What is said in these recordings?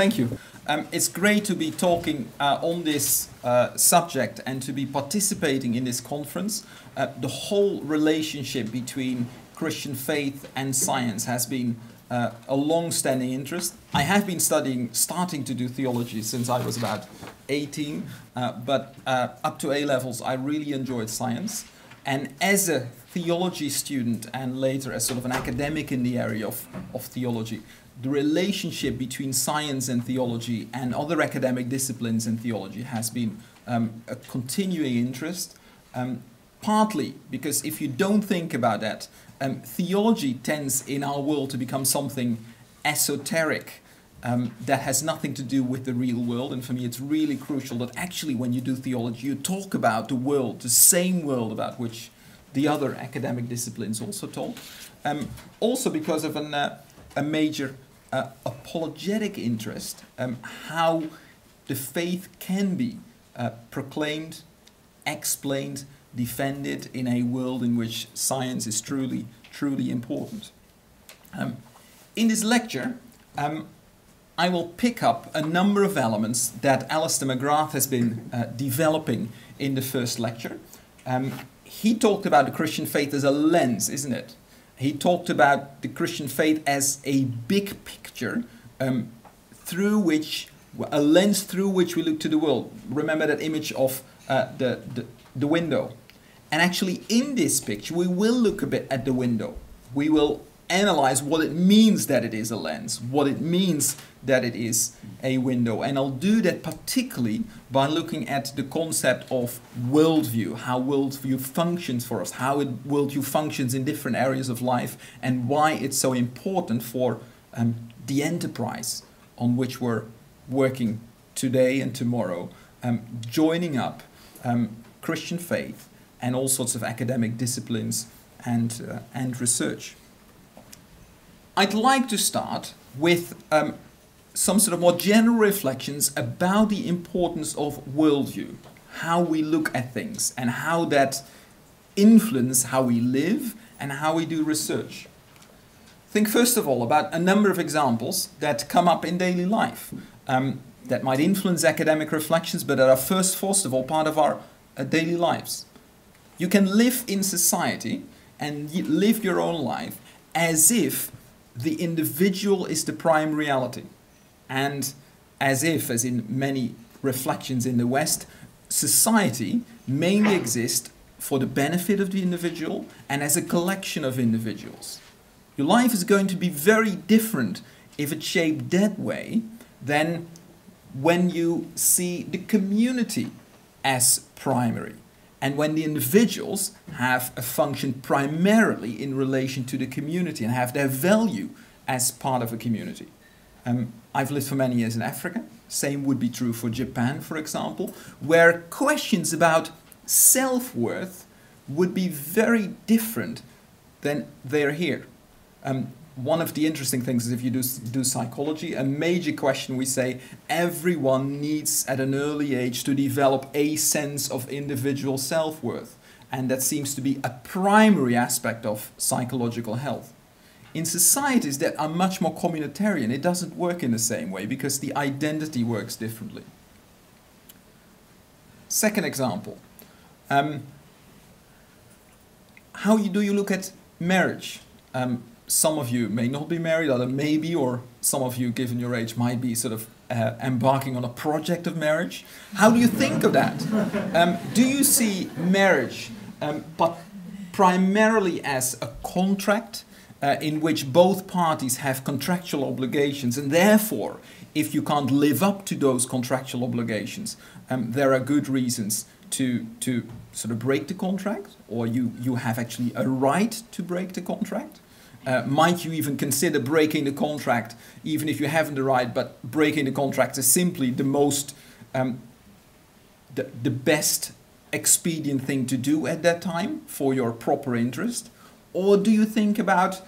Thank you. It's great to be talking on this subject and to be participating in this conference. The whole relationship between Christian faith and science has been a long-standing interest. I have been starting to do theology since I was about 18, but up to A-levels I really enjoyed science. And as a theology student and later as sort of an academic in the area of theology, the relationship between science and theology and other academic disciplines in theology has been a continuing interest, partly because if you don't think about that, theology tends in our world to become something esoteric that has nothing to do with the real world. And for me it's really crucial that actually when you do theology you talk about the world, the same world about which the other academic disciplines also talk. Also because of a major apologetic interest, how the faith can be proclaimed, explained, defended in a world in which science is truly important. In this lecture, I will pick up a number of elements that Alistair McGrath has been developing in the first lecture. He talked about the Christian faith as a lens, isn't it? He talked about the Christian faith as a big picture through which, a lens through which we look to the world. Remember that image of the window. And actually in this picture we will look a bit at the window. We will analyze what it means that it is a lens, what it means that it is a window. And I'll do that particularly by looking at the concept of worldview, how worldview functions for us, how worldview functions in different areas of life, and why it's so important for the enterprise on which we're working today and tomorrow, joining up Christian faith and all sorts of academic disciplines and research. I'd like to start with some sort of more general reflections about the importance of worldview, how we look at things and how that influences how we live and how we do research. Think first of all about a number of examples that come up in daily life that might influence academic reflections, but that are first of all part of our daily lives. You can live in society and live your own life as if the individual is the prime reality, and as if, as in many reflections in the West, society mainly exists for the benefit of the individual and as a collection of individuals. Your life is going to be very different if it's shaped that way than when you see the community as primary, and when the individuals have a function primarily in relation to the community and have their value as part of a community. I've lived for many years in Africa. Same would be true for Japan, for example, where questions about self-worth would be very different than they're here. One of the interesting things is if you do psychology, a major question we say everyone needs at an early age to develop a sense of individual self-worth. And that seems to be a primary aspect of psychological health. In societies that are much more communitarian, it doesn't work in the same way because the identity works differently. Second example. How do you look at marriage? Some of you may not be married, other maybe, or some of you, given your age, might be sort of embarking on a project of marriage. How do you think of that? Do you see marriage but primarily as a contract in which both parties have contractual obligations, and therefore, if you can't live up to those contractual obligations, there are good reasons to sort of break the contract, or you have actually a right to break the contract? Might you even consider breaking the contract even if you haven't the right, but breaking the contract is simply the most, the best expedient thing to do at that time for your proper interest? Or do you think about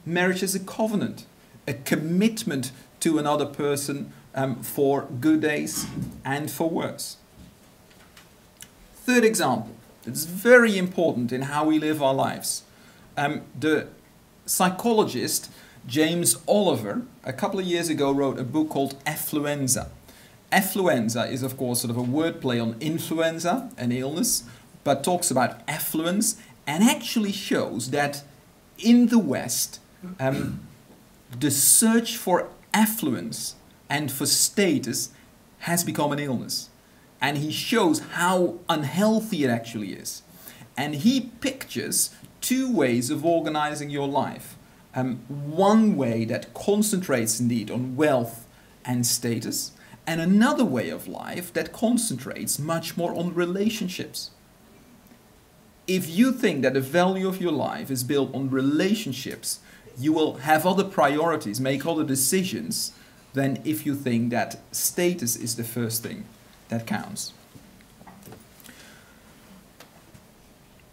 marriage as a covenant, a commitment to another person for good days and for worse? Third example, it's very important in how we live our lives. The psychologist James Oliver, a couple of years ago, wrote a book called Affluenza. Affluenza is, of course, sort of a wordplay on influenza, an illness, but talks about affluence and actually shows that in the West, the search for affluence and for status has become an illness. And he shows how unhealthy it actually is. And he pictures two ways of organizing your life. One way that concentrates indeed on wealth and status, and another way of life that concentrates much more on relationships. If you think that the value of your life is built on relationships, you will have other priorities, make other decisions, than if you think that status is the first thing that counts.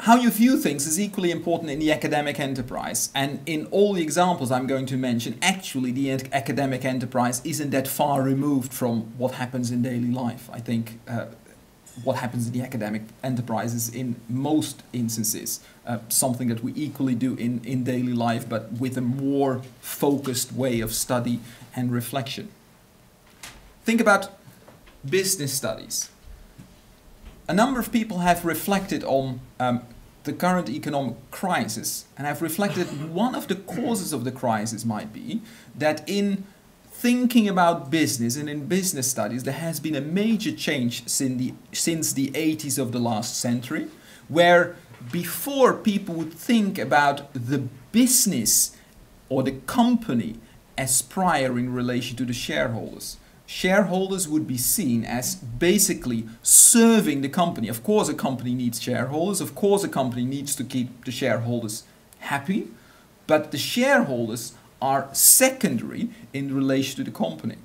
How you view things is equally important in the academic enterprise, and in all the examples I'm going to mention, actually the academic enterprise isn't that far removed from what happens in daily life. I think what happens in the academic enterprise is in most instances something that we equally do in daily life, but with a more focused way of study and reflection. Think about business studies. A number of people have reflected on the current economic crisis, and have reflected one of the causes of the crisis might be that in thinking about business and in business studies there has been a major change since the 80s of the last century, where before people would think about the business or the company as prior in relation to the shareholders. Shareholders would be seen as basically serving the company. Of course a company needs shareholders, of course a company needs to keep the shareholders happy, but the shareholders are secondary in relation to the company.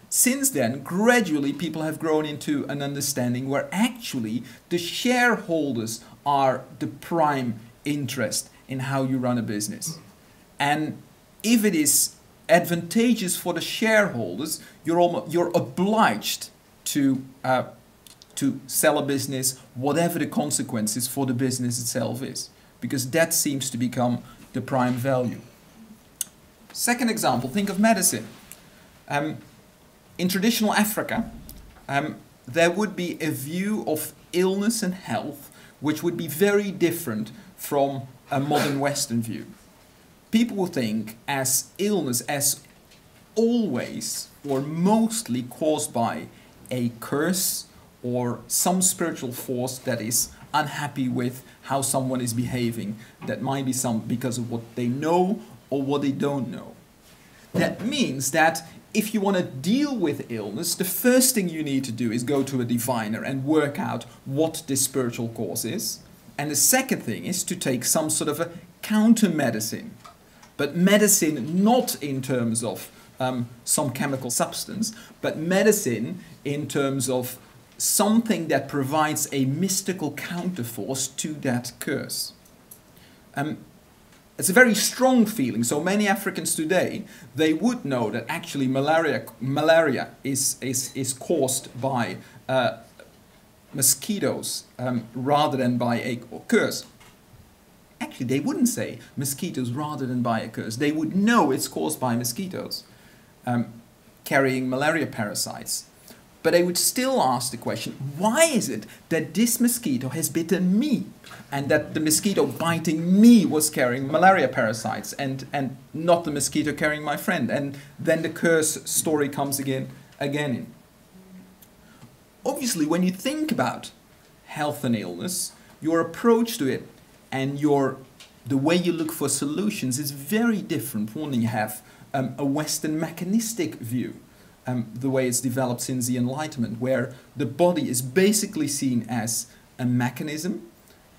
Since then, gradually people have grown into an understanding where actually the shareholders are the prime interest in how you run a business. And if it is advantageous for the shareholders, you're obliged to sell a business, whatever the consequences for the business itself is, because that seems to become the prime value. Second example, think of medicine. In traditional Africa, there would be a view of illness and health which would be very different from a modern Western view. People will think as illness as always or mostly caused by a curse or some spiritual force that is unhappy with how someone is behaving. That might be because of what they know or what they don't know. That means that if you want to deal with illness, the first thing you need to do is go to a diviner and work out what this spiritual cause is. And the second thing is to take some sort of a counter medicine. But medicine not in terms of some chemical substance, but medicine in terms of something that provides a mystical counterforce to that curse. It's a very strong feeling. So many Africans today, they would know that actually malaria is caused by mosquitoes rather than by a curse. Actually, they wouldn't say mosquitoes rather than by a curse. They would know it's caused by mosquitoes carrying malaria parasites. But they would still ask the question, why is it that this mosquito has bitten me? And that the mosquito biting me was carrying malaria parasites and not the mosquito carrying my friend. And then the curse story comes again in. Obviously, when you think about health and illness, your approach to it and the way you look for solutions is very different from when you have a Western mechanistic view. The way it's developed since the Enlightenment, where the body is basically seen as a mechanism,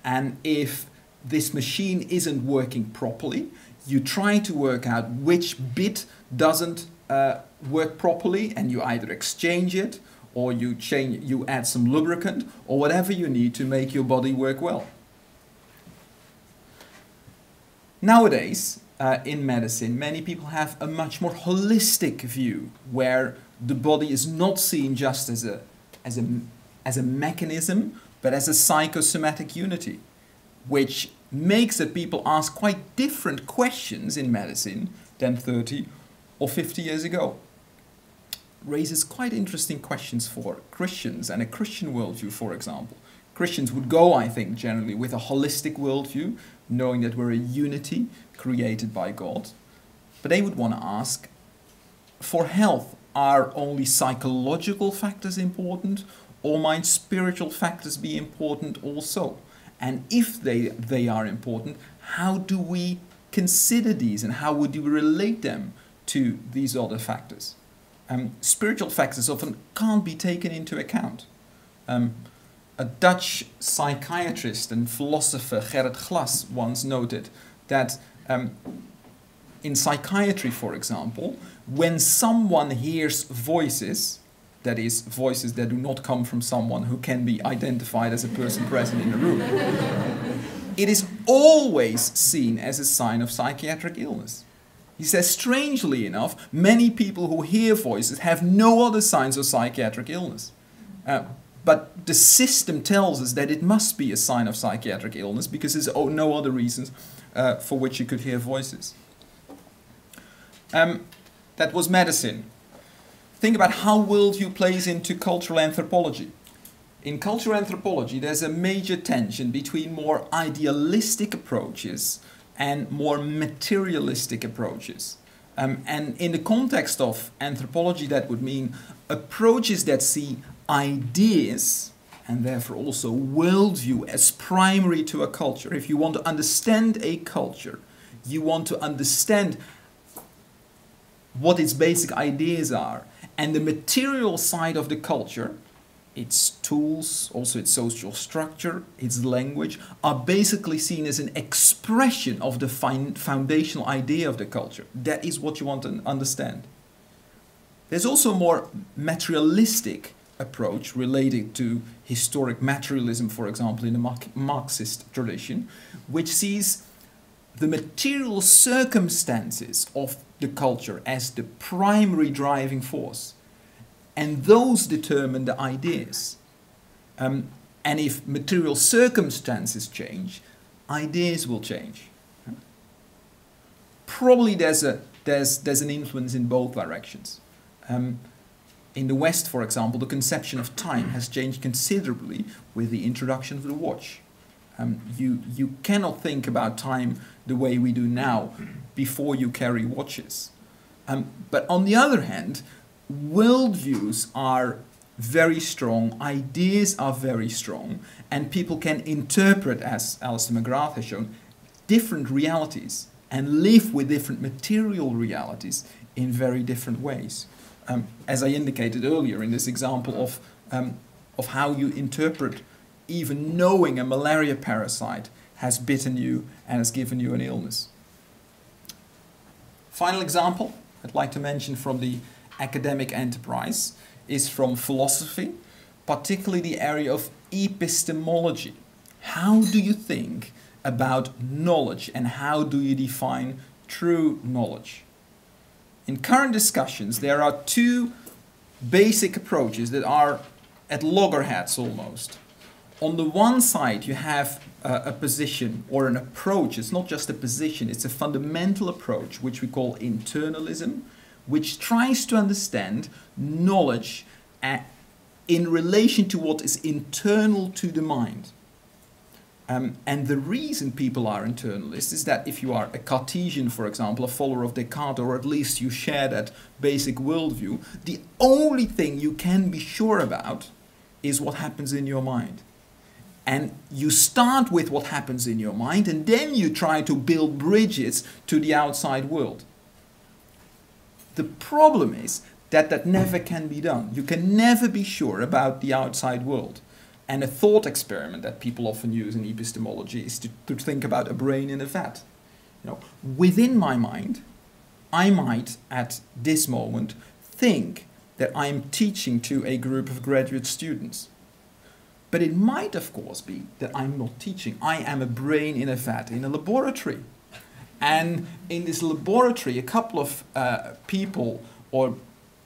and if this machine isn't working properly, you try to work out which bit doesn't work properly, and you either exchange it, or you add some lubricant, or whatever you need to make your body work well. Nowadays, in medicine, many people have a much more holistic view, where the body is not seen just as a mechanism, but as a psychosomatic unity. which makes that people ask quite different questions in medicine than 30 or 50 years ago. Raises quite interesting questions for Christians and a Christian worldview, for example. Christians would go, I think, generally with a holistic worldview, knowing that we're a unity created by God. But they would want to ask, for health, are only psychological factors important, or might spiritual factors be important also? And if they are important, how do we consider these and how would you relate them to these other factors? Spiritual factors often can't be taken into account. A Dutch psychiatrist and philosopher, Gerrit Glas, once noted that in psychiatry, for example, when someone hears voices, that is, voices that do not come from someone who can be identified as a person present in the room, it is always seen as a sign of psychiatric illness. He says, strangely enough, many people who hear voices have no other signs of psychiatric illness. But the system tells us that it must be a sign of psychiatric illness because there's no other reasons for which you could hear voices. That was medicine. Think about how worldview plays into cultural anthropology. In cultural anthropology, there's a major tension between more idealistic approaches and more materialistic approaches. And in the context of anthropology, that would mean approaches that see ideas, and therefore also worldview, as primary to a culture. If you want to understand a culture, you want to understand what its basic ideas are. And the material side of the culture, its tools, also its social structure, its language, are basically seen as an expression of the foundational idea of the culture. That is what you want to understand. There's also a more materialistic approach related to historic materialism, for example, in the Marxist tradition, which sees the material circumstances of the culture as the primary driving force. And those determine the ideas. And if material circumstances change, ideas will change. Probably there's an influence in both directions. In the West, for example, the conception of time has changed considerably with the introduction of the watch. You cannot think about time the way we do now before you carry watches. But on the other hand, worldviews are very strong, ideas are very strong, and people can interpret, as Alistair McGrath has shown, different realities and live with different material realities in very different ways. As I indicated earlier in this example of how you interpret even knowing a malaria parasite has bitten you and has given you an illness. Final example I'd like to mention from the academic enterprise is from philosophy, particularly the area of epistemology. How do you think about knowledge and how do you define true knowledge? In current discussions, there are two basic approaches that are at loggerheads almost. On the one side, you have a position or an approach. It's not just a position, it's a fundamental approach, which we call internalism, which tries to understand knowledge in relation to what is internal to the mind. And the reason people are internalists is that if you are a Cartesian, for example, a follower of Descartes, or at least you share that basic worldview, the only thing you can be sure about is what happens in your mind. And you start with what happens in your mind, and then you try to build bridges to the outside world. The problem is that that never can be done. You can never be sure about the outside world. And a thought experiment that people often use in epistemology is to think about a brain in a vat. You know, within my mind, I might at this moment think that I'm teaching to a group of graduate students. But it might, of course, be that I'm not teaching. I am a brain in a vat in a laboratory. And in this laboratory, a couple of people or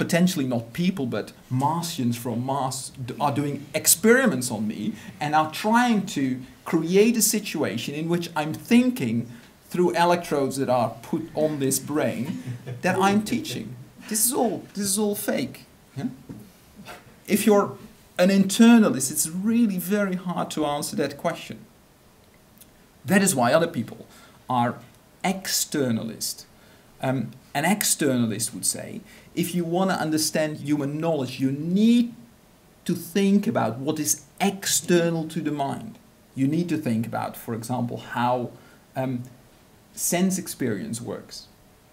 potentially not people, but Martians from Mars are doing experiments on me and are trying to create a situation in which I'm thinking through electrodes that are put on this brain that I'm teaching. This is all fake. Yeah? If you're an internalist, it's really very hard to answer that question. That is why other people are externalist. An externalist would say, if you want to understand human knowledge, you need to think about what is external to the mind. You need to think about, for example, how sense experience works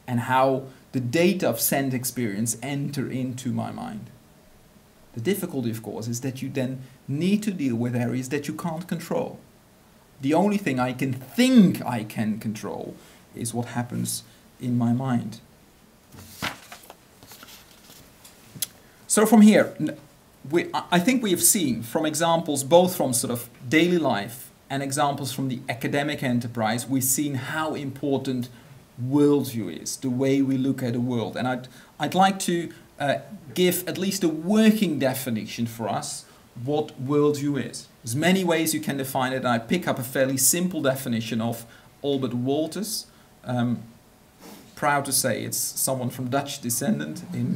and how the data of sense experience enter into my mind. The difficulty, of course, is that you then need to deal with areas that you can't control. The only thing I can think I can control is what happens in my mind. So from here, I think we have seen from examples both from sort of daily life and examples from the academic enterprise, we've seen how important worldview is, the way we look at the world. And I'd like to give at least a working definition for us what worldview is. There's many ways you can define it, and I pick up a fairly simple definition of Albert Wolters. Proud to say it's someone from Dutch descent in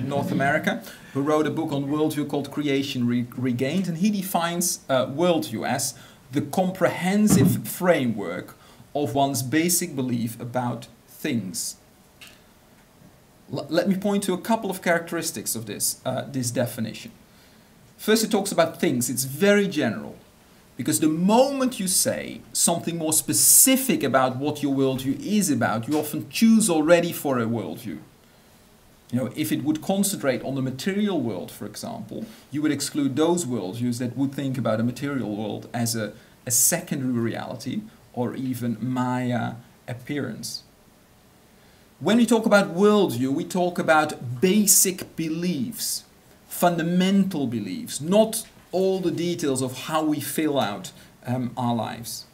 North America, who wrote a book on worldview called Creation Regained, and he defines worldview as the comprehensive framework of one's basic belief about things. Let me point to a couple of characteristics of this definition. First, it talks about things. It's very general. Because the moment you say something more specific about what your worldview is about, you often choose already for a worldview. You know, if it would concentrate on the material world, for example, you would exclude those worldviews that would think about a material world as a secondary reality or even Maya appearance. When we talk about worldview, we talk about basic beliefs, fundamental beliefs, not all the details of how we fill out our lives.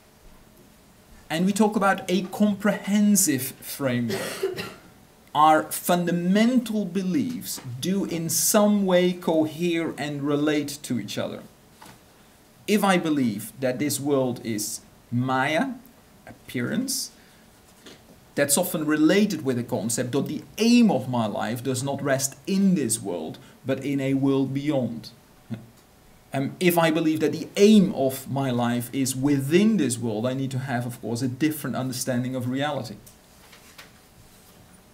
And we talk about a comprehensive framework. Our fundamental beliefs do in some way cohere and relate to each other. If I believe that this world is Maya, appearance, that's often related with the concept that the aim of my life does not rest in this world, but in a world beyond. If I believe that the aim of my life is within this world, I need to have, of course, a different understanding of reality.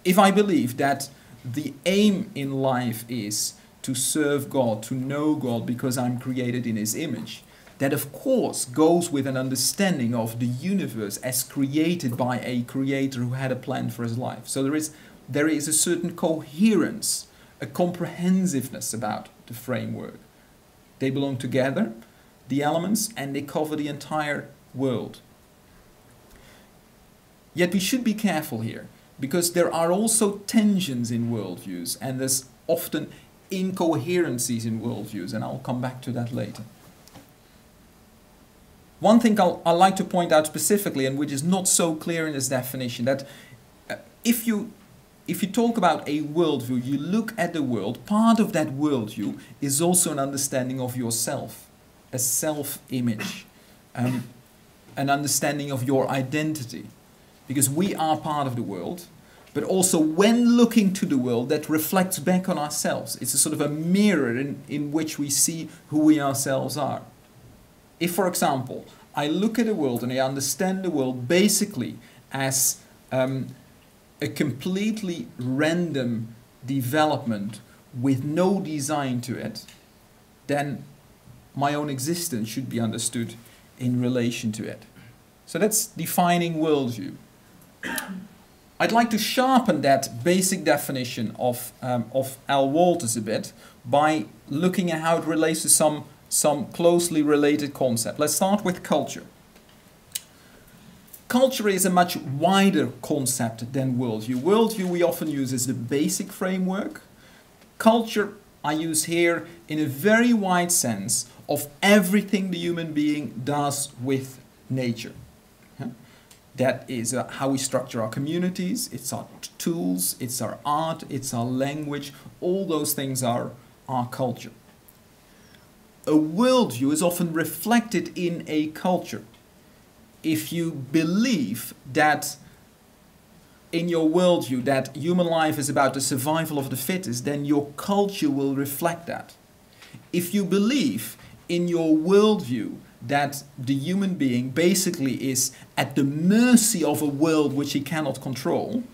If I believe that the aim in life is to serve God, to know God because I'm created in His image, that of course goes with an understanding of the universe as created by a creator who had a plan for his life. So there is a certain coherence, a comprehensiveness about the framework. They belong together, the elements, and they cover the entire world. Yet we should be careful here, because there are also tensions in worldviews, and there's often incoherencies in worldviews, and I'll come back to that later. One thing I'd like to point out specifically, and which is not so clear in this definition, that if you talk about a worldview, you look at the world, part of that worldview is also an understanding of yourself, a self-image, an understanding of your identity. Because we are part of the world, but also when looking to the world, that reflects back on ourselves. It's a sort of a mirror in which we see who we ourselves are. If, for example, I look at the world and I understand the world basically as a completely random development with no design to it, then my own existence should be understood in relation to it. So that's defining worldview. I'd like to sharpen that basic definition of Al Wolters a bit by looking at how it relates to some closely related concept. Let's start with culture. Culture is a much wider concept than worldview. Worldview we often use as the basic framework. Culture I use here in a very wide sense of everything the human being does with nature. That is how we structure our communities, it's our tools, it's our art, it's our language. All those things are our culture. A worldview is often reflected in a culture. If you believe that in your worldview that human life is about the survival of the fittest, then your culture will reflect that. If you believe in your worldview that the human being basically is at the mercy of a world which he cannot control,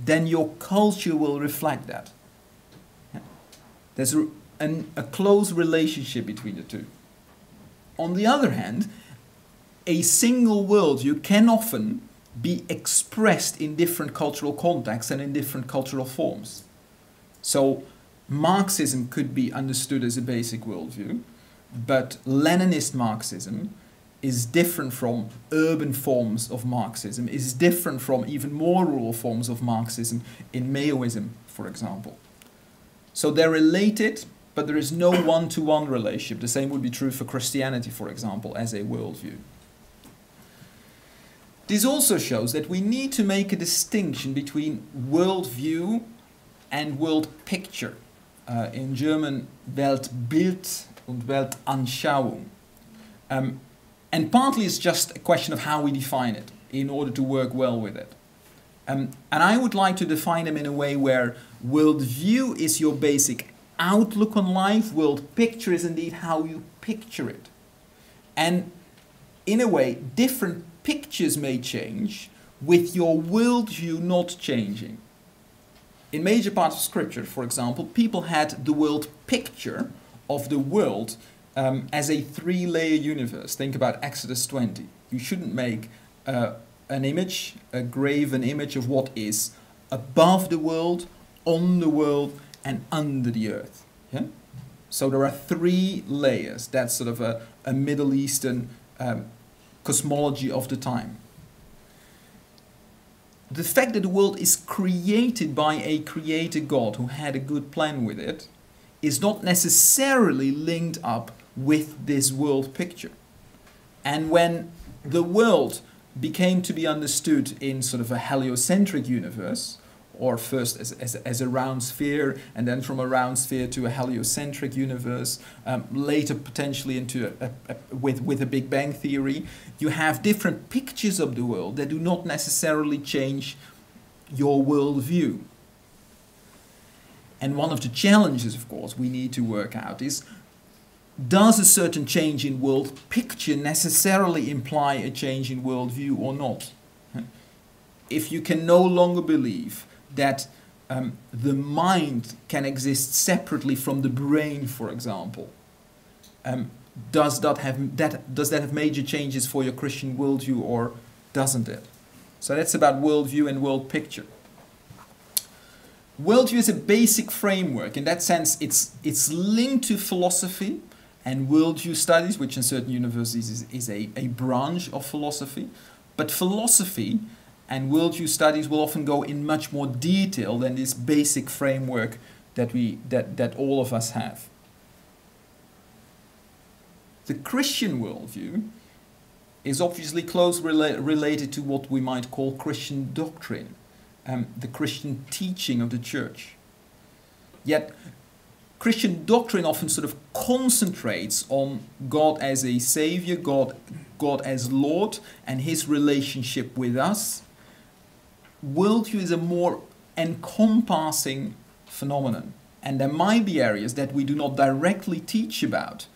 then your culture will reflect that. There's a close relationship between the two. On the other hand, a single worldview can often be expressed in different cultural contexts and in different cultural forms. So Marxism could be understood as a basic worldview, but Leninist Marxism is different from urban forms of Marxism, is different from even more rural forms of Marxism in Maoism, for example. So they're related, but there is no one-to-one relationship. The same would be true for Christianity, for example, as a worldview. This also shows that we need to make a distinction between worldview and world picture. In German, Weltbild und Weltanschauung. And partly it's just a question of how we define it in order to work well with it. And I would like to define them in a way where worldview is your basic outlook on life, world picture is indeed how you picture it. And in a way, different pictures may change with your worldview not changing. In major parts of scripture, for example, people had the world picture of the world as a three-layer universe. Think about Exodus 20. You shouldn't make an image, a graven image of what is above the world, on the world, and under the earth. Yeah? So there are three layers. That's sort of a Middle Eastern cosmology of the time. The fact that the world is created by a creator God who had a good plan with it is not necessarily linked up with this world picture. And when the world became to be understood in sort of a heliocentric universe, or first as a round sphere, and then from a round sphere to a heliocentric universe, later potentially into with a Big Bang theory, you have different pictures of the world that do not necessarily change your worldview. And one of the challenges, of course, we need to work out is, does a certain change in world picture necessarily imply a change in worldview or not? If you can no longer believe that the mind can exist separately from the brain, for example, does that have major changes for your Christian worldview, or doesn't it? So that's about worldview and world picture. Worldview is a basic framework. In that sense, it's linked to philosophy and worldview studies, which in certain universities is a branch of philosophy. But philosophy and worldview studies will often go in much more detail than this basic framework that all of us have. The Christian worldview is obviously closely related to what we might call Christian doctrine, the Christian teaching of the church. Yet Christian doctrine often sort of concentrates on God as a savior, God as Lord, and his relationship with us. Worldview is a more encompassing phenomenon, and there might be areas that we do not directly teach about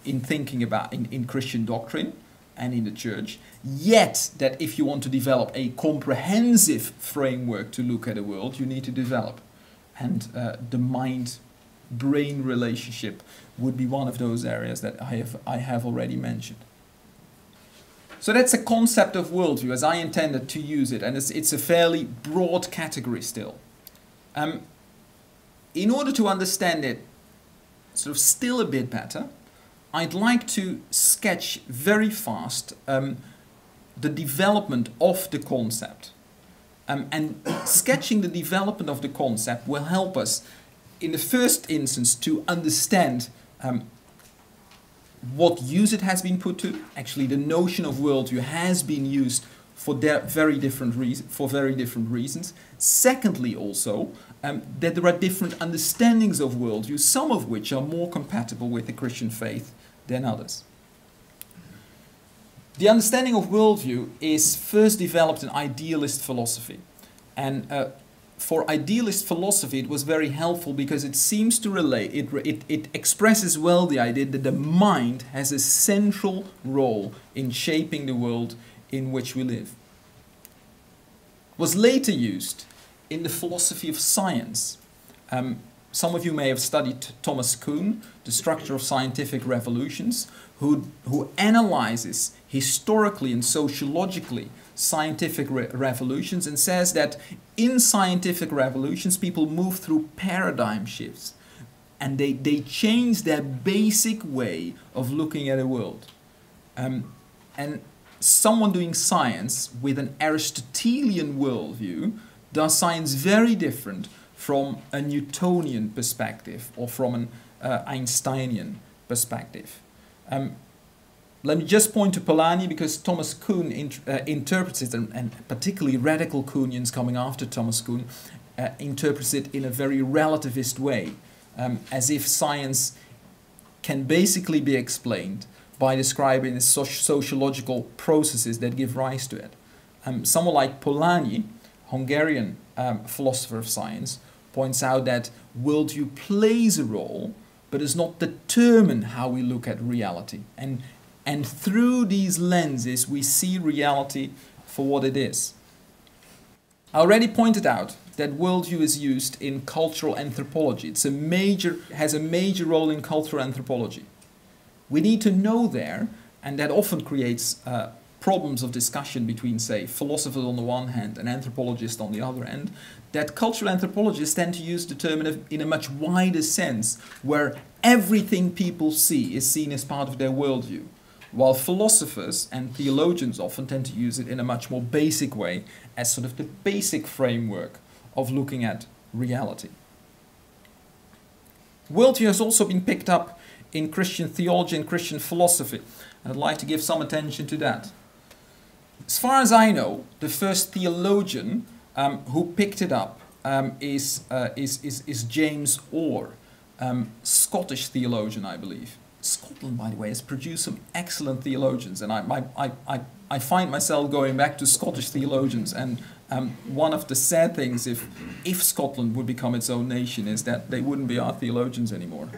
in thinking about in Christian doctrine and in the church, yet that if you want to develop a comprehensive framework to look at the world, you need to develop. And the mind-brain relationship would be one of those areas that I have already mentioned. So that's a concept of worldview as I intended to use it, and it's a fairly broad category still. In order to understand it sort of still a bit better, I'd like to sketch very fast the development of the concept. And sketching the development of the concept will help us, in the first instance, to understand what use it has been put to. Actually, the notion of worldview has been used for very different reasons. Secondly, also, that there are different understandings of worldview, some of which are more compatible with the Christian faith than others. The understanding of worldview is first developed in idealist philosophy. And for idealist philosophy, it was very helpful because it seems to relate, it expresses well the idea that the mind has a central role in shaping the world in which we live. It was later used in the philosophy of science. Some of you may have studied Thomas Kuhn, The Structure of Scientific Revolutions, who analyzes historically and sociologically scientific revolutions and says that in scientific revolutions people move through paradigm shifts and they change their basic way of looking at the world. And someone doing science with an Aristotelian worldview does science very different from a Newtonian perspective or from an Einsteinian perspective. Let me just point to Polanyi because Thomas Kuhn interprets it, and particularly radical Kuhnians coming after Thomas Kuhn interprets it in a very relativist way, as if science can basically be explained by describing the sociological processes that give rise to it. Someone like Polanyi, Hungarian philosopher of science, points out that worldview plays a role, but does not determine how we look at reality. And through these lenses, we see reality for what it is. I already pointed out that worldview is used in cultural anthropology. Has a major role in cultural anthropology. We need to know there, and that often creates problems of discussion between, say, philosophers on the one hand and anthropologists on the other end, that cultural anthropologists tend to use the term in a much wider sense, where everything people see is seen as part of their worldview, while philosophers and theologians often tend to use it in a much more basic way as sort of the basic framework of looking at reality. Worldview has also been picked up in Christian theology and Christian philosophy, and I'd like to give some attention to that. As far as I know, the first theologian who picked it up is James Orr, Scottish theologian, I believe. Scotland, by the way, has produced some excellent theologians, and I find myself going back to Scottish theologians, and one of the sad things if Scotland would become its own nation is that they wouldn't be our theologians anymore.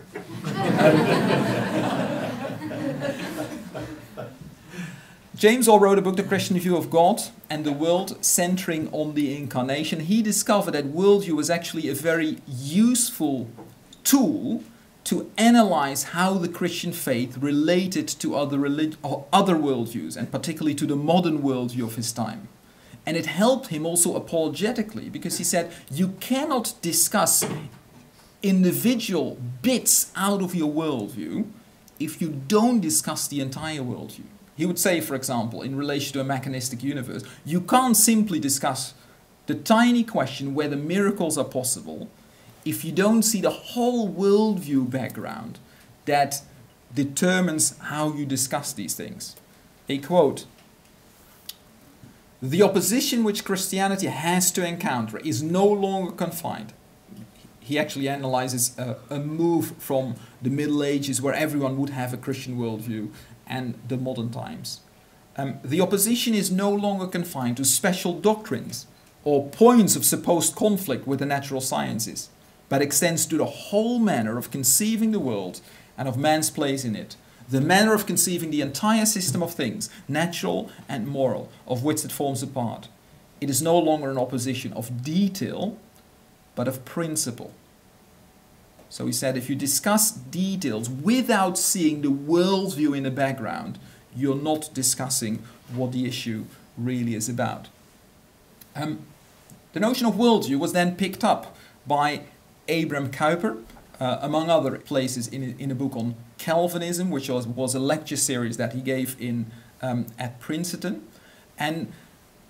James Orr wrote a book, The Christian View of God and the World, centering on the Incarnation. He discovered that worldview was actually a very useful tool to analyze how the Christian faith related to other worldviews, and particularly to the modern worldview of his time. And it helped him also apologetically, because he said, you cannot discuss individual bits out of your worldview if you don't discuss the entire worldview. He would say, for example, in relation to a mechanistic universe, you can't simply discuss the tiny question whether miracles are possible if you don't see the whole worldview background that determines how you discuss these things. A quote: "The opposition which Christianity has to encounter is no longer confined." He actually analyzes a move from the Middle Ages, where everyone would have a Christian worldview, and the modern times. The opposition is no longer confined to special doctrines or points of supposed conflict with the natural sciences, but extends to the whole manner of conceiving the world and of man's place in it, the manner of conceiving the entire system of things, natural and moral, of which it forms a part. It is no longer an opposition of detail, but of principle. So he said, if you discuss details without seeing the worldview in the background, you're not discussing what the issue really is about. The notion of worldview was then picked up by Abraham Kuyper, among other places in a book on Calvinism, which was a lecture series that he gave at Princeton. And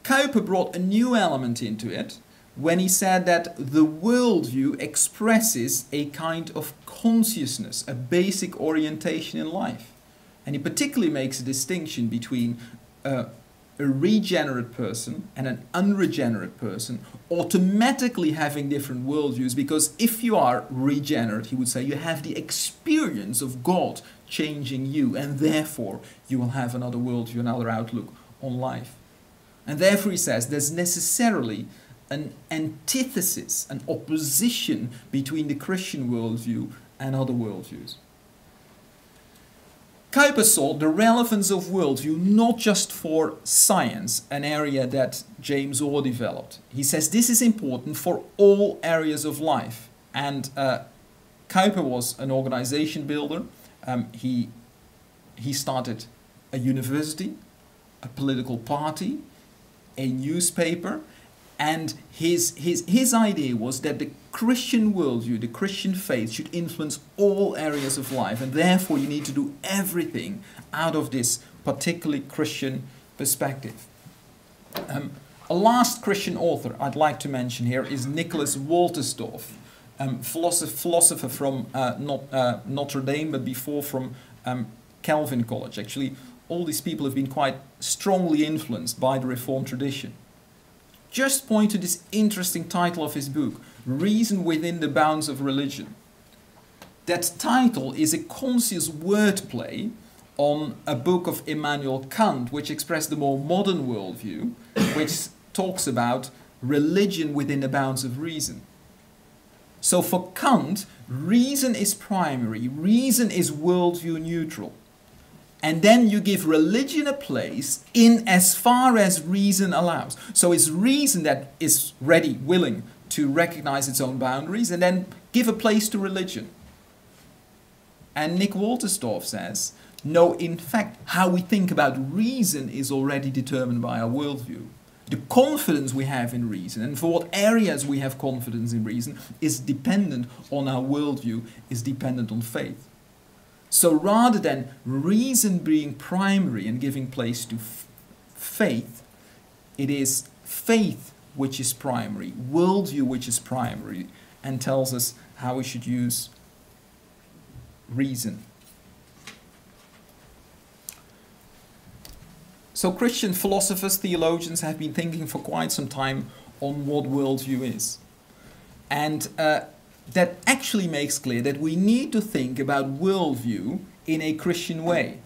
Kuyper brought a new element into it when he said that the worldview expresses a kind of consciousness, a basic orientation in life. And he particularly makes a distinction between a a regenerate person and an unregenerate person automatically having different worldviews, because if you are regenerate, he would say, you have the experience of God changing you, and therefore you will have another worldview, another outlook on life. And therefore he says there's necessarily an antithesis, an opposition between the Christian worldview and other worldviews. Kuyper saw the relevance of worldview not just for science, an area that James Orr developed. He says this is important for all areas of life. And Kuyper was an organization builder. He started a university, a political party, a newspaper, and his idea was that the Christian worldview, the Christian faith, should influence all areas of life, and therefore you need to do everything out of this particularly Christian perspective. A last Christian author I'd like to mention here is Nicholas Wolterstorff, philosopher from not Notre Dame, but before from Calvin College. Actually, all these people have been quite strongly influenced by the Reformed tradition. Just point to this interesting title of his book, Reason Within the Bounds of Religion. That title is a conscious wordplay on a book of Immanuel Kant, which expressed the more modern worldview, which talks about religion within the bounds of reason. So for Kant, reason is primary, reason is worldview neutral. And then you give religion a place in as far as reason allows. So it's reason that is ready, willing to recognize its own boundaries, and then give a place to religion. And Nick Wolterstorff says, no, in fact, how we think about reason is already determined by our worldview. The confidence we have in reason, and for what areas we have confidence in reason, is dependent on our worldview, is dependent on faith. So rather than reason being primary and giving place to faith, it is faith which is primary, worldview which is primary, and tells us how we should use reason. So Christian philosophers, theologians have been thinking for quite some time on what worldview is. And that actually makes clear that we need to think about worldview in a Christian way.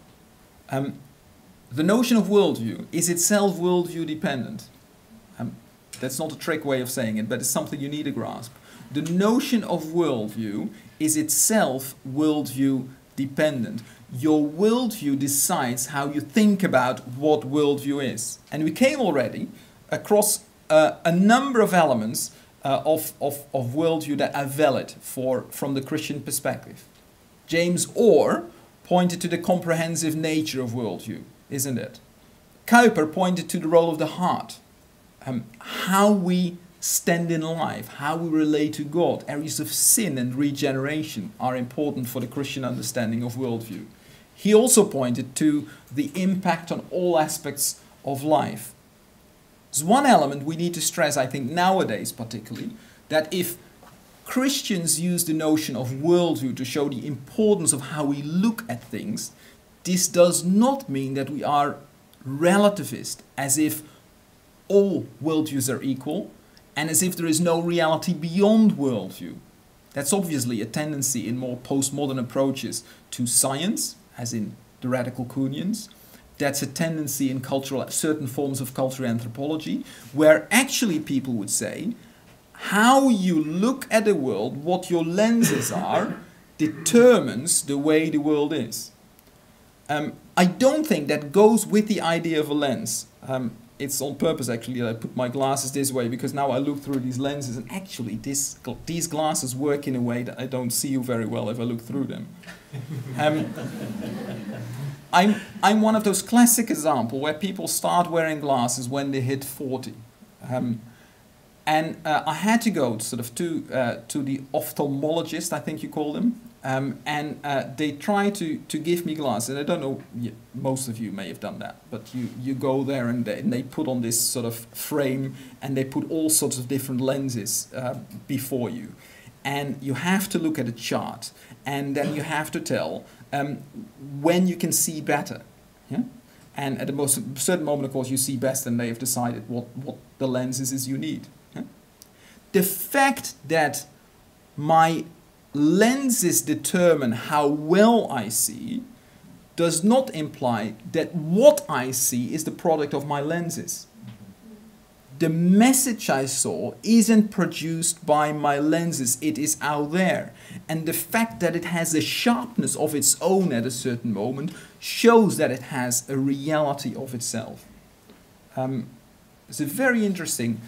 The notion of worldview is itself worldview dependent. That's not a trick way of saying it, but it's something you need to grasp. The notion of worldview is itself worldview dependent. Your worldview decides how you think about what worldview is. And we came already across a number of elements of worldview that are valid from the Christian perspective. James Orr pointed to the comprehensive nature of worldview, isn't it? Kuyper pointed to the role of the heart, how we stand in life, how we relate to God. Areas of sin and regeneration are important for the Christian understanding of worldview. He also pointed to the impact on all aspects of life. There's one element we need to stress, I think, nowadays particularly, that if Christians use the notion of worldview to show the importance of how we look at things, this does not mean that we are relativist, as if all worldviews are equal, and as if there is no reality beyond worldview. That's obviously a tendency in more postmodern approaches to science, as in the radical Kuhnians. That's a tendency in certain forms of cultural anthropology, where actually people would say, how you look at the world, what your lenses are, determines the way the world is. I don't think that goes with the idea of a lens. It's on purpose actually that I put my glasses this way, because now I look through these lenses and actually these glasses work in a way that I don't see you very well if I look through them. I'm one of those classic examples where people start wearing glasses when they hit 40. And I had to go to the ophthalmologist, I think you call them, and they try to give me glasses. And I don't know, most of you may have done that, but you go there and they put on this sort of frame and they put all sorts of different lenses before you. And you have to look at a chart, and then you have to tell when you can see better. Yeah? And at a certain moment, of course, you see best and they have decided what the lenses is you need. The fact that my lenses determine how well I see does not imply that what I see is the product of my lenses. The message I saw isn't produced by my lenses, it is out there. And the fact that it has a sharpness of its own at a certain moment shows that it has a reality of itself. It's a very interesting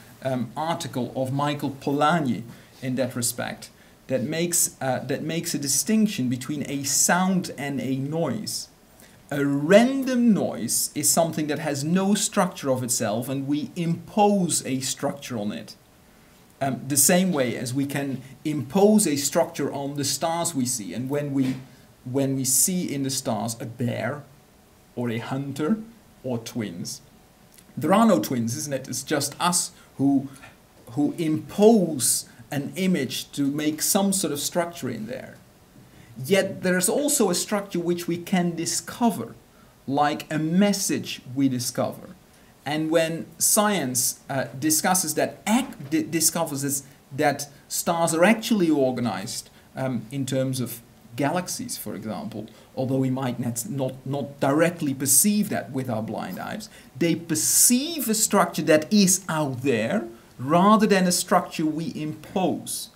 article of Michael Polanyi in that respect that makes a distinction between a sound and a noise. A random noise is something that has no structure of itself and we impose a structure on it. The same way as we can impose a structure on the stars we see. And when we see in the stars a bear or a hunter or twins, there are no twins, isn't it? It's just us who impose an image to make some sort of structure in there. Yet there's also a structure which we can discover, like a message we discover. And when science discusses that, discovers that stars are actually organized in terms of galaxies, for example, although we might not directly perceive that with our blind eyes, they perceive a structure that is out there rather than a structure we impose.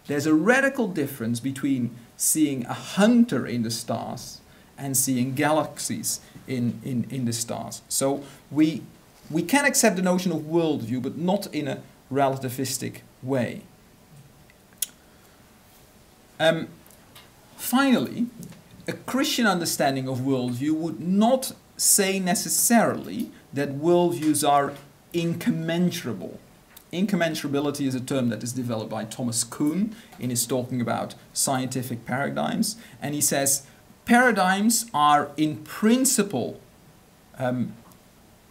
There's a radical difference between seeing a hunter in the stars and seeing galaxies in the stars. So we can accept the notion of worldview, but not in a relativistic way. Finally, a Christian understanding of worldview would not say necessarily that worldviews are incommensurable. Incommensurability is a term that is developed by Thomas Kuhn in his talking about scientific paradigms. And he says, paradigms are in principle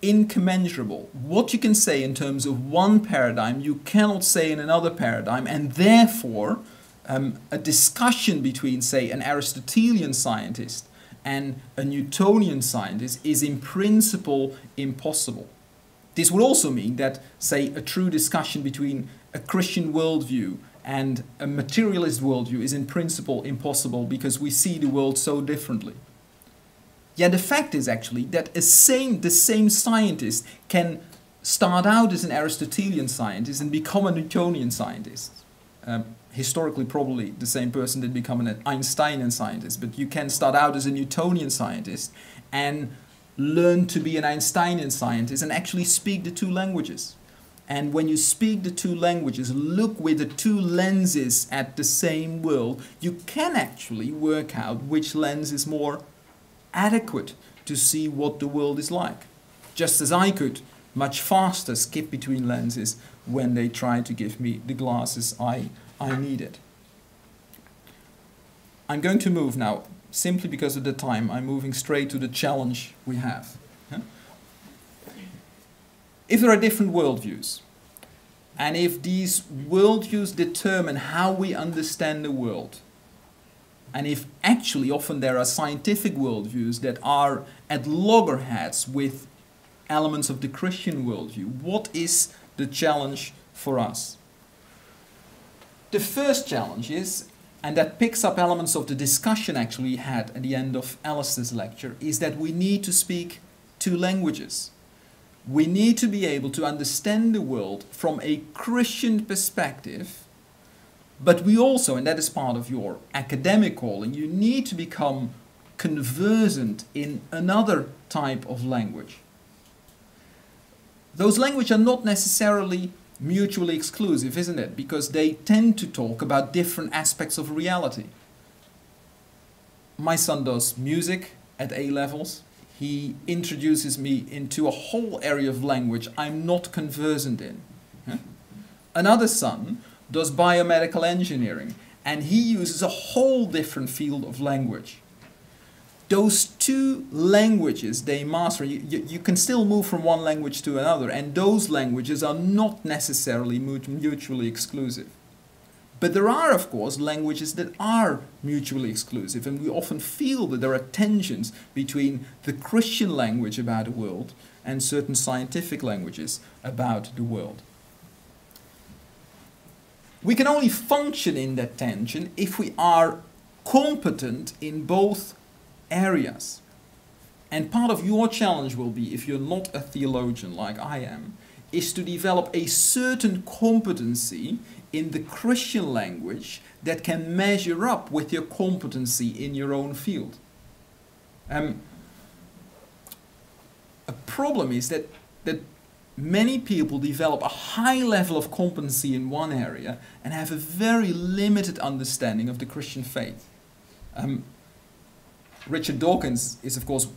incommensurable. What you can say in terms of one paradigm, you cannot say in another paradigm, and therefore a discussion between, say, an Aristotelian scientist and a Newtonian scientist is in principle impossible. This would also mean that, say, a true discussion between a Christian worldview and a materialist worldview is in principle impossible because we see the world so differently. Yet the fact is actually that the same scientist can start out as an Aristotelian scientist and become a Newtonian scientist. Historically, probably the same person did become an Einsteinian scientist, but you can start out as a Newtonian scientist and learn to be an Einsteinian scientist and actually speak the two languages. And when you speak the two languages, look with the two lenses at the same world, you can actually work out which lens is more adequate to see what the world is like. Just as I could much faster skip between lenses when they tried to give me the glasses I needed. I'm going to move now. Simply because of the time, I'm moving straight to the challenge we have. If there are different worldviews, and if these worldviews determine how we understand the world, and if actually often there are scientific worldviews that are at loggerheads with elements of the Christian worldview, what is the challenge for us? The first challenge is, and that picks up elements of the discussion actually we had at the end of Alistair's lecture, is that we need to speak two languages. We need to be able to understand the world from a Christian perspective, but we also, and that is part of your academic calling, you need to become conversant in another type of language. Those languages are not necessarily mutually exclusive, isn't it? Because they tend to talk about different aspects of reality. My son does music at A levels. He introduces me into a whole area of language I'm not conversant in. Another son does biomedical engineering, and he uses a whole different field of language. Those two languages they master, you can still move from one language to another, and those languages are not necessarily mutually exclusive. But there are, of course, languages that are mutually exclusive, and we often feel that there are tensions between the Christian language about the world and certain scientific languages about the world. We can only function in that tension if we are competent in both areas. And part of your challenge will be, if you're not a theologian like I am, is to develop a certain competency in the Christian language that can measure up with your competency in your own field. A problem is that many people develop a high level of competency in one area and have a very limited understanding of the Christian faith. Richard Dawkins is, of course,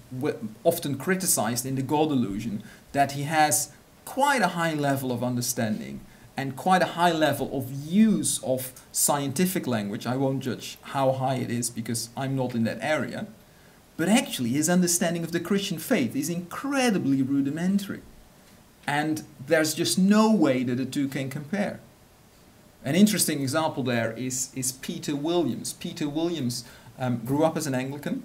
often criticized in The God Illusion that he has quite a high level of understanding and quite a high level of use of scientific language. I won't judge how high it is because I'm not in that area. But actually his understanding of the Christian faith is incredibly rudimentary. And there's just no way that the two can compare. An interesting example there is Peter Williams. Peter Williams grew up as an Anglican,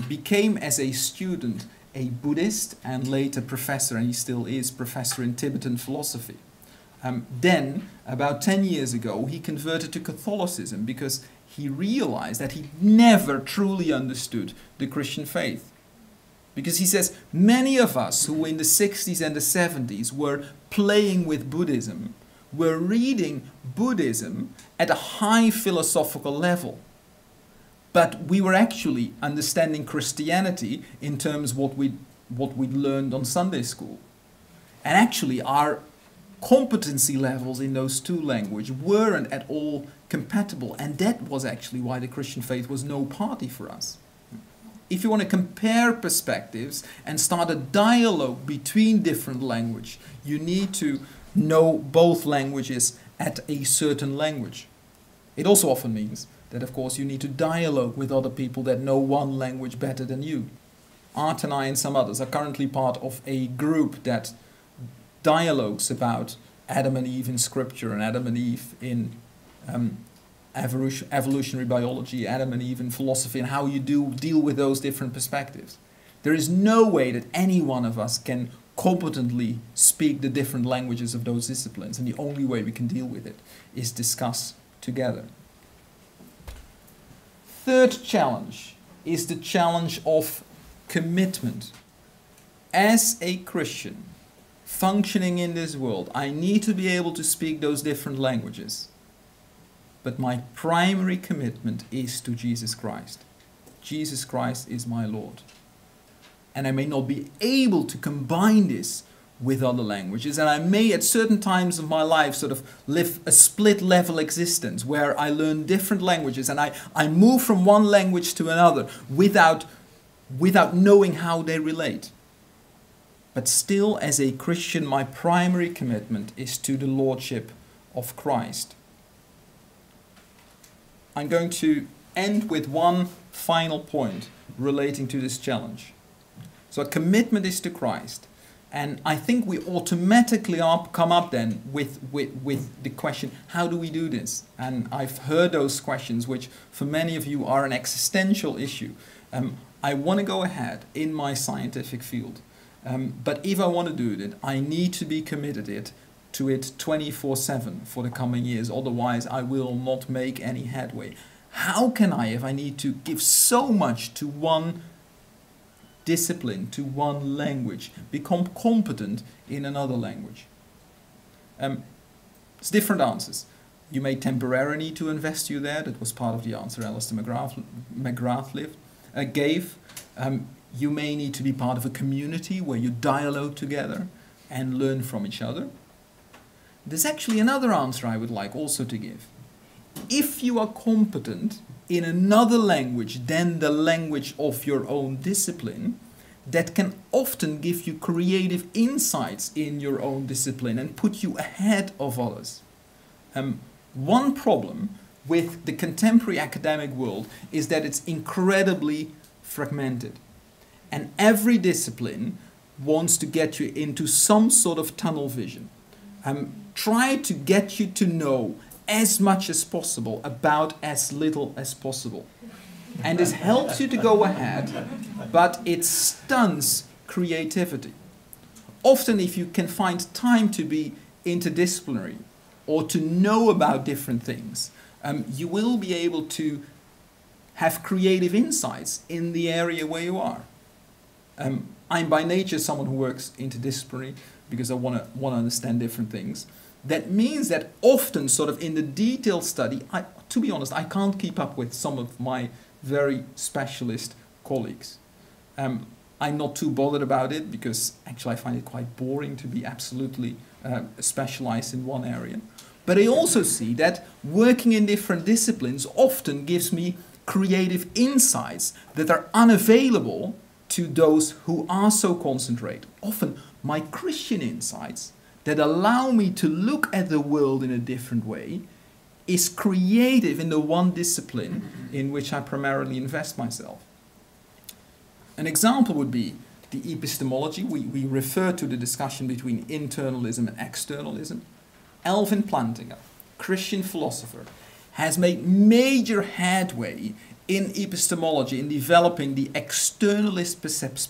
became as a student a Buddhist and later professor, and he still is professor in Tibetan philosophy. Then, about 10 years ago, he converted to Catholicism because he realized that he never truly understood the Christian faith. Because he says, many of us who in the 60s and the 70s were playing with Buddhism, were reading Buddhism at a high philosophical level. But we were actually understanding Christianity in terms of what we'd learned on Sunday school. And actually our competency levels in those two languages weren't at all compatible. And that was actually why the Christian faith was no party for us. If you want to compare perspectives and start a dialogue between different languages, you need to know both languages at a certain language. It also often means that, of course, you need to dialogue with other people that know one language better than you. Art and I and some others are currently part of a group that dialogues about Adam and Eve in Scripture and Adam and Eve in evolutionary biology, Adam and Eve in philosophy, and how you deal with those different perspectives. There is no way that any one of us can competently speak the different languages of those disciplines, and the only way we can deal with it is discuss together. Third challenge is the challenge of commitment. As a Christian functioning in this world, I need to be able to speak those different languages. But my primary commitment is to Jesus Christ. Jesus Christ is my Lord. And I may not be able to combine this with other languages, and I may at certain times of my life sort of live a split level existence where I learn different languages and I move from one language to another without knowing how they relate. But still, as a Christian, my primary commitment is to the Lordship of Christ. I'm going to end with one final point relating to this challenge. So a commitment is to Christ. And I think we automatically come up then with the question, how do we do this? And I've heard those questions, which for many of you are an existential issue. I want to go ahead in my scientific field. But if I want to do it, I need to be committed to it 24/7 for the coming years. Otherwise, I will not make any headway. How can I, if I need to give so much to one discipline, to one language, become competent in another language? It's different answers. You may temporarily need to invest you there. That was part of the answer Alistair McGrath gave. You may need to be part of a community where you dialogue together and learn from each other. There's actually another answer I would like also to give. If you are competent in another language than the language of your own discipline, that can often give you creative insights in your own discipline and put you ahead of others. One problem with the contemporary academic world is that it's incredibly fragmented. And every discipline wants to get you into some sort of tunnel vision. Try to get you to know as much as possible about as little as possible. And this helps you to go ahead, but it stunts creativity. Often if you can find time to be interdisciplinary or to know about different things, you will be able to have creative insights in the area where you are. I'm by nature someone who works interdisciplinary because I want to understand different things. That means that often sort of in the detailed study, to be honest, I can't keep up with some of my very specialist colleagues. I'm not too bothered about it because actually I find it quite boring to be absolutely specialized in one area. But I also see that working in different disciplines often gives me creative insights that are unavailable to those who are so concentrated. Often my Christian insights that allow me to look at the world in a different way is creative in the one discipline in which I primarily invest myself. An example would be the epistemology. We refer to the discussion between internalism and externalism. Alvin Plantinga, Christian philosopher, has made major headway in epistemology in developing the externalist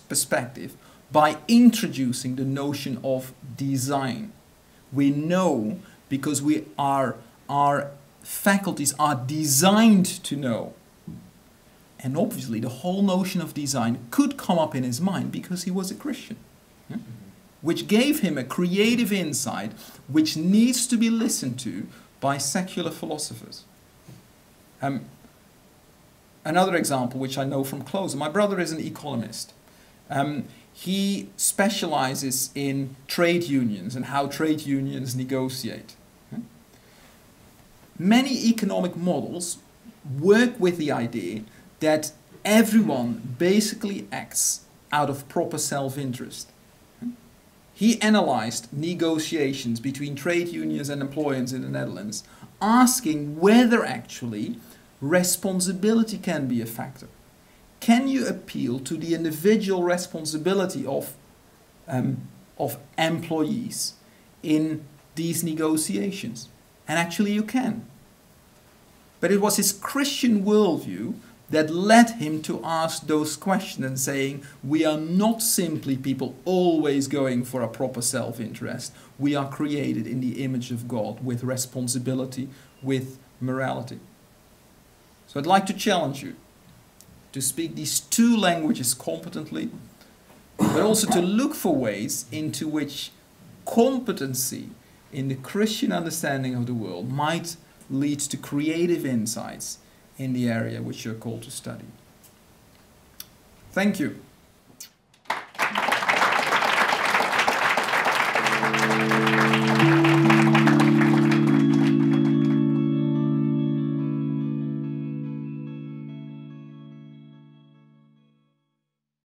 perspective by introducing the notion of design. We know because our faculties are designed to know. And obviously the whole notion of design could come up in his mind because he was a Christian. Which gave him a creative insight which needs to be listened to by secular philosophers. Another example which I know from close, my brother is an economist. He specializes in trade unions and how trade unions negotiate. Many economic models work with the idea that everyone basically acts out of proper self-interest. He analyzed negotiations between trade unions and employers in the Netherlands, asking whether actually responsibility can be a factor. Can you appeal to the individual responsibility of employees in these negotiations? And actually you can. But it was his Christian worldview that led him to ask those questions and saying, we are not simply people always going for a proper self-interest. We are created in the image of God with responsibility, with morality. So I'd like to challenge you to speak these two languages competently, but also to look for ways into which competency in the Christian understanding of the world might lead to creative insights in the area which you're called to study. Thank you.